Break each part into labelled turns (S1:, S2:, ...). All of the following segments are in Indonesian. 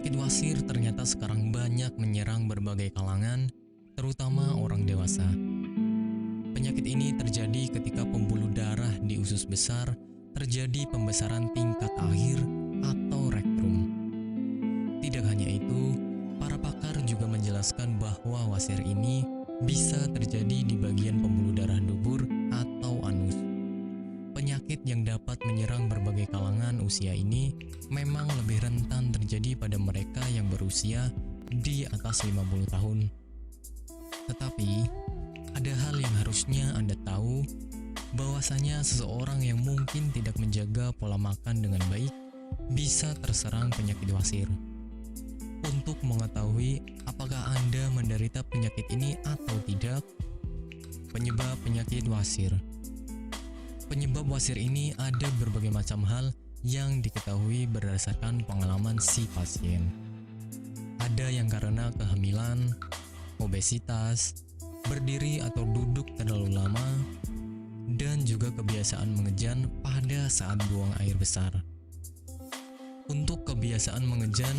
S1: Penyakit wasir ternyata sekarang banyak menyerang berbagai kalangan, terutama orang dewasa. Penyakit ini terjadi ketika pembuluh darah di usus besar terjadi pembesaran tingkat akhir atau rektum. Tidak hanya itu, para pakar juga menjelaskan bahwa wasir ini bisa terjadi di bagian pembuluh darah dubur atau anus. Penyakit yang dapat menyerang berbagai kalangan usia ini memang lebih rentan terjadi pada mereka yang berusia di atas 50 tahun. Tetapi, ada hal yang harusnya Anda tahu, bahwasanya seseorang yang mungkin tidak menjaga pola makan dengan baik bisa terserang penyakit wasir. Untuk mengetahui apakah Anda menderita penyakit ini atau tidak, penyebab penyakit wasir. Penyebab wasir ini ada berbagai macam hal yang diketahui berdasarkan pengalaman si pasien. Ada yang karena kehamilan, obesitas, berdiri atau duduk terlalu lama, dan juga kebiasaan mengejan pada saat buang air besar. Untuk kebiasaan mengejan,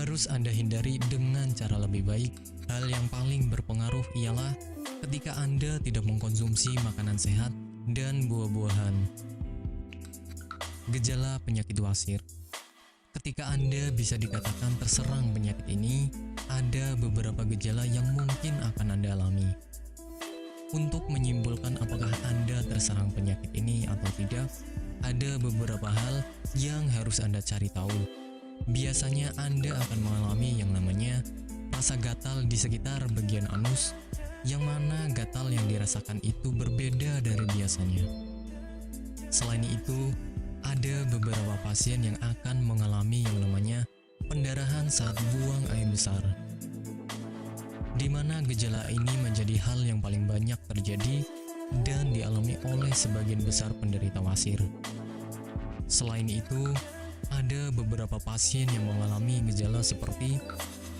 S1: harus Anda hindari dengan cara lebih baik. Hal yang paling berpengaruh ialah ketika Anda tidak mengkonsumsi makanan sehat dan buah-buahan. Gejala penyakit wasir. Ketika Anda bisa dikatakan terserang penyakit ini, ada beberapa gejala yang mungkin akan Anda alami. Untuk menyimpulkan apakah Anda terserang penyakit ini atau tidak, ada beberapa hal yang harus Anda cari tahu. Biasanya Anda akan mengalami yang namanya rasa gatal di sekitar bagian anus, yang mana gatal yang dirasakan itu berbeda dari biasanya. Selain itu, ada beberapa pasien yang akan mengalami yang namanya pendarahan saat buang air besar, di mana gejala ini menjadi hal yang paling banyak terjadi dan dialami oleh sebagian besar penderita wasir. Selain itu, ada beberapa pasien yang mengalami gejala seperti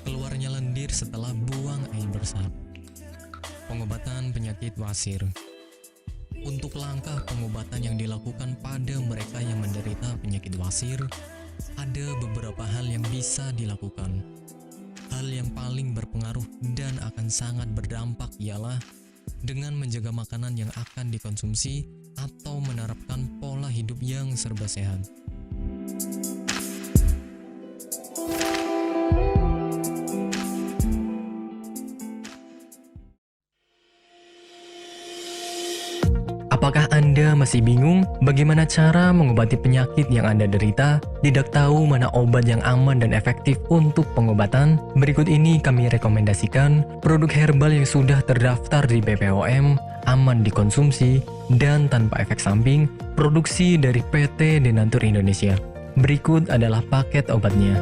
S1: keluarnya lendir setelah buang air besar. Pengobatan penyakit wasir. Untuk langkah pengobatan yang dilakukan pada mereka yang menderita penyakit wasir, ada beberapa hal yang bisa dilakukan. Hal yang paling berpengaruh dan akan sangat berdampak ialah dengan menjaga makanan yang akan dikonsumsi atau menerapkan pola hidup yang serba sehat. Apakah Anda masih bingung bagaimana cara mengobati penyakit yang Anda derita? Tidak tahu mana obat yang aman dan efektif untuk pengobatan? Berikut ini kami rekomendasikan produk herbal yang sudah terdaftar di BPOM, aman dikonsumsi, dan tanpa efek samping, produksi dari PT Denatur Indonesia. Berikut adalah paket obatnya.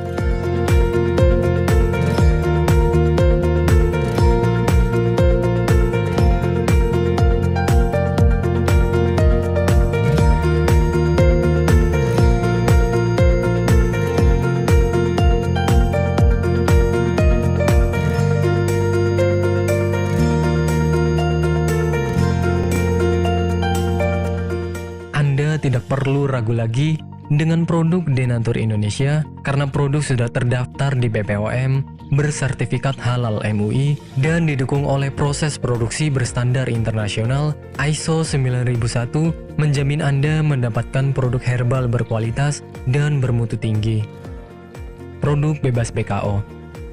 S1: Tidak perlu ragu lagi dengan produk Denatur Indonesia karena produk sudah terdaftar di BPOM, bersertifikat halal MUI, dan didukung oleh proses produksi berstandar internasional ISO 9001, menjamin Anda mendapatkan produk herbal berkualitas dan bermutu tinggi. Produk bebas BKO.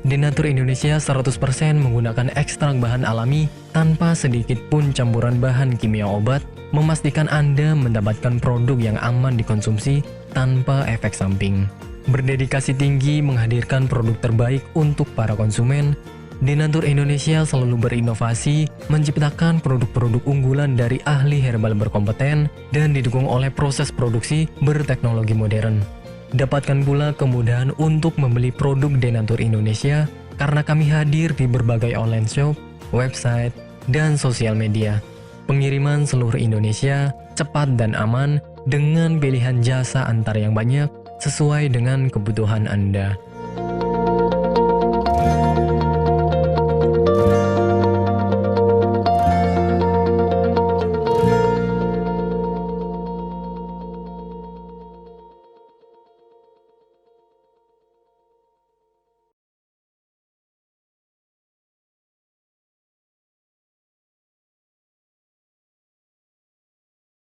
S1: Denatur Indonesia 100% menggunakan ekstrak bahan alami tanpa sedikit pun campuran bahan kimia obat, memastikan Anda mendapatkan produk yang aman dikonsumsi tanpa efek samping. Berdedikasi tinggi menghadirkan produk terbaik untuk para konsumen, Denatur Indonesia selalu berinovasi, menciptakan produk-produk unggulan dari ahli herbal berkompeten dan didukung oleh proses produksi berteknologi modern. Dapatkan pula kemudahan untuk membeli produk Denatur Indonesia karena kami hadir di berbagai online shop, website, dan sosial media. Pengiriman seluruh Indonesia cepat dan aman dengan pilihan jasa antar yang banyak sesuai dengan kebutuhan Anda.